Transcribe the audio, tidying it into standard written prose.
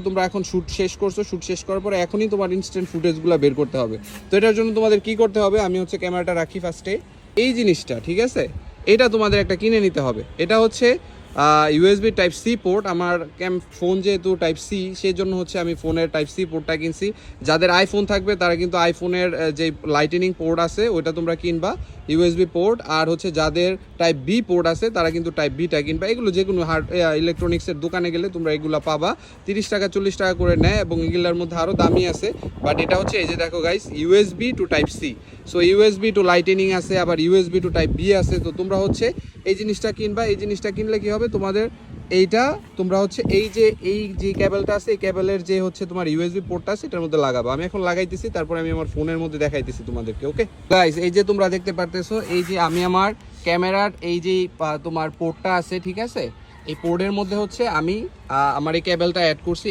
তোমরা এখন শ্যুট শেষ করছো, শ্যুট শেষ করার পরে এখনই তোমার ইনস্ট্যান্ট ফুটেজগুলো বের করতে হবে। তো এটার জন্য তোমাদের কি করতে হবে, আমি হচ্ছে ক্যামেরাটা রাখি ফার্স্টে, এই জিনিসটা ঠিক আছে, এটা তোমাদের একটা কিনে নিতে হবে। এটা হচ্ছে ইউএসবি টাইপ সি পোর্ট। আমার ফোন যেহেতু টাইপ সি, সেই জন্য হচ্ছে আমি ফোনের টাইপ সি পোর্টটা কিনছি। যাদের আইফোন থাকবে তারা কিন্তু আইফোনের যে লাইটেনিং পোর্ট আছে ওইটা তোমরা কিনবা, ইউএসবি পোর্ট। আর হচ্ছে যাদের টাইপ বি পোর্ট আছে তারা কিন্তু টাইপ বিটা কিনবা। এগুলো যে কোনো ইলেকট্রনিক্সের দোকানে গেলে তোমরা এগুলো পাবা, 30 টাকা 40 টাকা করে নেয়, এবং এগুলোর মধ্যে আরও দামি আছে। বাট এটা হচ্ছে এই যে দেখো guys, USB to type C. So USB to lightning আছে, আবার ইউএসবি টু টাইপ বি আছে। তো তোমরা হচ্ছে এই জিনিসটা কিনবা। এই জিনিসটা কিনলে কি হবে তোমাদের, এইটা তোমরা হচ্ছে এই যে কেবলটা আছে, এই কেবলের যে হচ্ছে তোমার ইউএসবি পোর্টটা আছে এটার মধ্যে লাগাবো। আমি এখন লাগাইতেছি, তারপরে আমি আমার ফোনের মধ্যে দেখাইতেছি তোমাদেরকে। ওকে গাইস, এই যে তোমরা দেখতে পারতেছো, এই যে আমি আমার ক্যামেরার এই যে তোমার পোর্টটা আছে ঠিক আছে, এই পোর্টের মধ্যে হচ্ছে আমি আমার এই কেবলটা অ্যাড করছি।